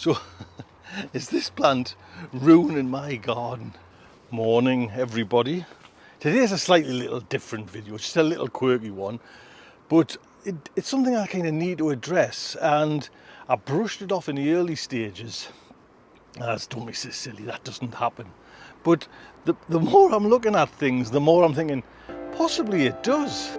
So, is this plant ruining my garden? Morning, everybody. Today's a slightly little different video, just a little quirky one, but it's something I kind of need to address, and I brushed it off in the early stages. That's don't be so silly, that doesn't happen. But the more I'm looking at things, the more I'm thinking, possibly it does.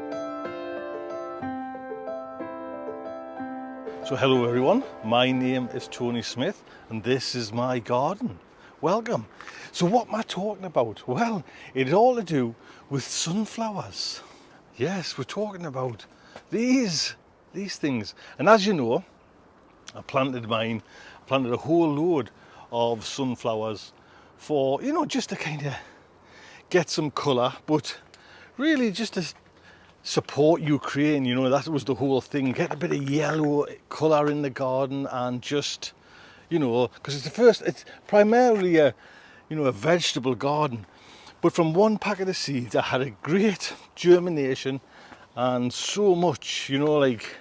So hello everyone, my name is Tony Smith and this is my garden. Welcome. So what am I talking about? Well, it's all to do with sunflowers. Yes, we're talking about these things. And as you know, I planted a whole load of sunflowers for, just to kind of get some colour, but really just to support Ukraine, that was the whole thing. Get a bit of yellow colour in the garden and just, because it's primarily a vegetable garden. But from one packet of seeds, I had a great germination and so much, like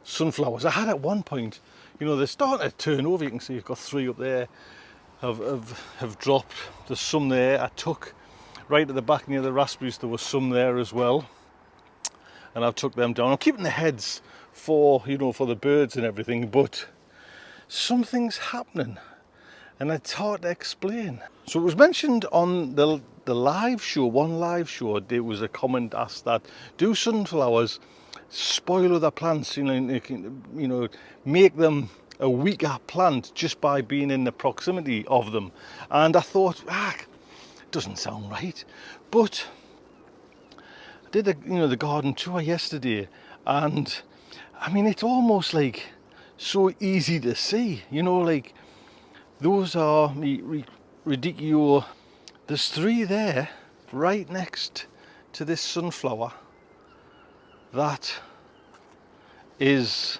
sunflowers. I had at one point, they're starting to turn over. You can see I've got 3 up there have dropped. There's some there. I took right at the back near the raspberries, there was some there as well. And I've took them down. I'm keeping the heads for the birds and everything, but something's happening and it's hard to explain. So it was mentioned on the live show, one live show, there was a comment asked that, do sunflowers spoil other plants, make them a weaker plant just by being in the proximity of them? And I thought, it doesn't sound right. But did the garden tour yesterday, and I mean it's almost like so easy to see, like those are radicchio. There's 3 there right next to this sunflower that is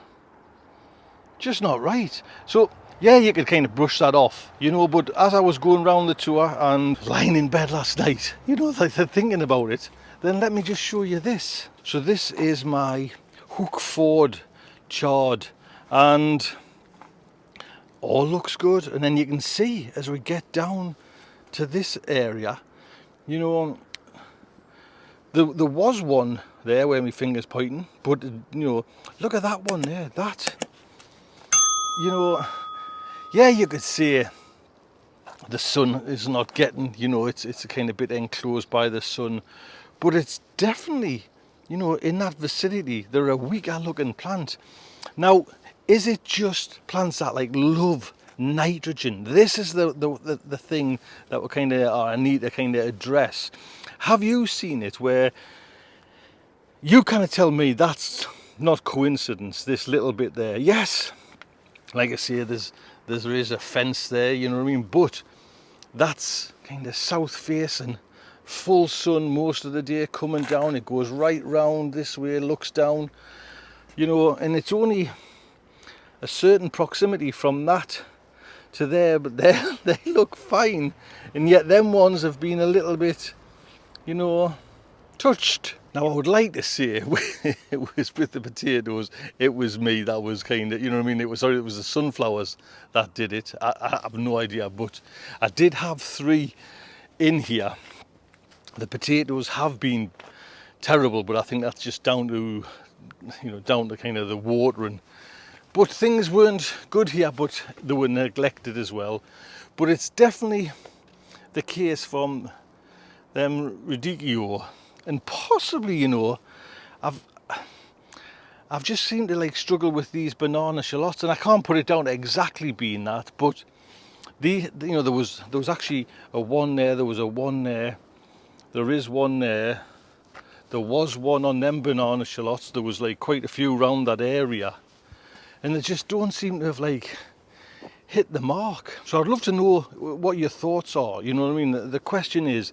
just not right. So yeah, you could kind of brush that off, but as I was going around the tour and lying in bed last night, thinking about it, then let me just show you this. So this is my Hookford chard and all looks good. And then you can see as we get down to this area, there was one there where my finger's pointing, but look at that one there. That, yeah, you could say the sun is not getting, it's a kind of bit enclosed by the sun, but it's definitely, in that vicinity, they're a weaker looking plant. Now, is it just plants that love nitrogen? This is the thing that we kind of I need to kind of address. Have you seen it where you kind of tell me that's not coincidence, this little bit there? Yes, like I say, there is a fence there, you know what I mean, but that's kind of south facing, full sun most of the day coming down. It goes right round this way, looks down, and it's only a certain proximity from that to there, but they look fine, and yet them ones have been a little bit touched. Now I would like to say it was with the potatoes, it was me that was kind of, it was the sunflowers that did it. I have no idea, but I did have 3 in here. The potatoes have been terrible, but I think that's just down to kind of the watering. But things weren't good here, but they were neglected as well. But it's definitely the case from them radicchio, and possibly, I've just seemed to struggle with these banana shallots, and I can't put it down to exactly being that, but there was actually a 1 there, there was a 1 there, there is 1 there, there was 1 on them banana shallots, there was quite a few around that area, and they just don't seem to have hit the mark. So I'd love to know what your thoughts are, the question is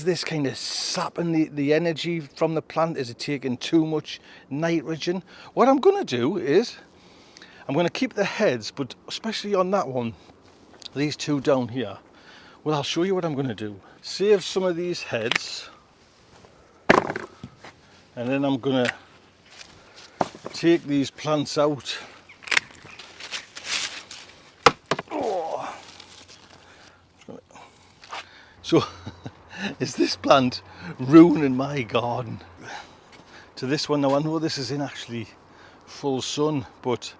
this kind of sapping the energy from the plant? Is it taking too much nitrogen? What I'm going to do is I'm going to keep the heads, but especially on that one, these 2 down here, well, I'll show you what I'm going to do. Save some of these heads, and then I'm going to take these plants out So is this plant ruining my garden? To this one now, I know this is in actually full sun, but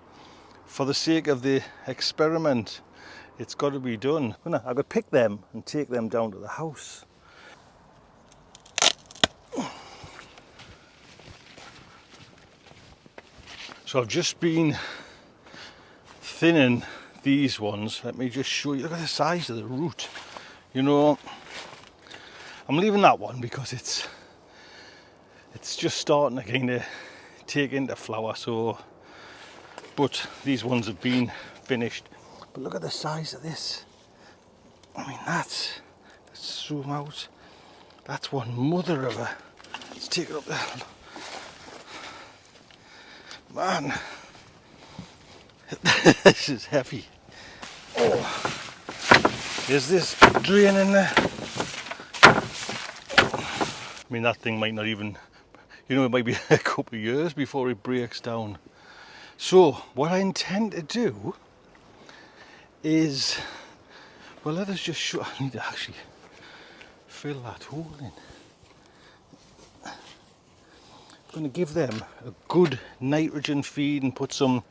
for the sake of the experiment, it's got to be done. I could pick them and take them down to the house. So I've just been thinning these ones. Let me just show you. Look at the size of the root. You know, I'm leaving that one because it's just starting to kind of take into flower. So, but these ones have been finished. But look at the size of this. I mean, let's zoom out. That's one mother of a. Let's take it up there. Man, this is heavy. Oh, is this drain in there? I mean, that thing might not even, you know, it might be a couple of years before it breaks down. So what I intend to do is, well, let us just show. I need to actually fill that hole in. I'm going to give them a good nitrogen feed and put some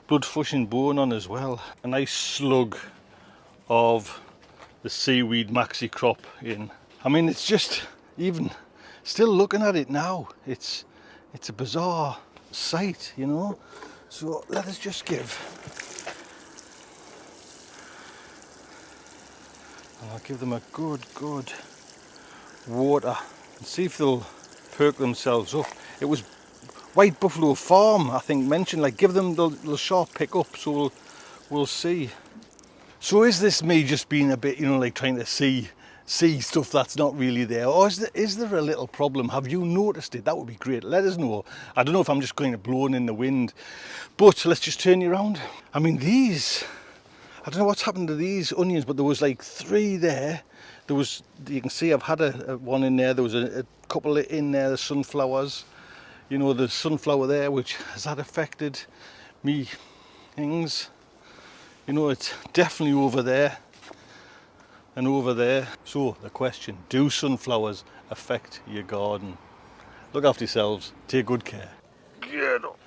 blood flushing bone on as well. A nice slug of the seaweed maxi crop in. I mean, it's just, even still looking at it now, it's a bizarre sight, you know. So let us just give, and I'll give them a good water and see if they'll perk themselves up. It was White Buffalo Farm, I think, mentioned, like, give them the sharp pick up, so we'll see. So is this me just being a bit, you know, like trying to see stuff that's not really there, or is there a little problem? Have you noticed it? That would be great. Let us know. I don't know if I'm just kind of blowing in the wind, but let's just turn you around. I mean, these, I don't know what's happened to these onions, but there was like 3 there. There was, you can see I've had a one in there. There was a couple in there, the sunflowers. You know, the sunflower there, which has that affected me things. You know, it's definitely over there and over there. So the question, do sunflowers affect your garden? Look after yourselves, take good care. Get up.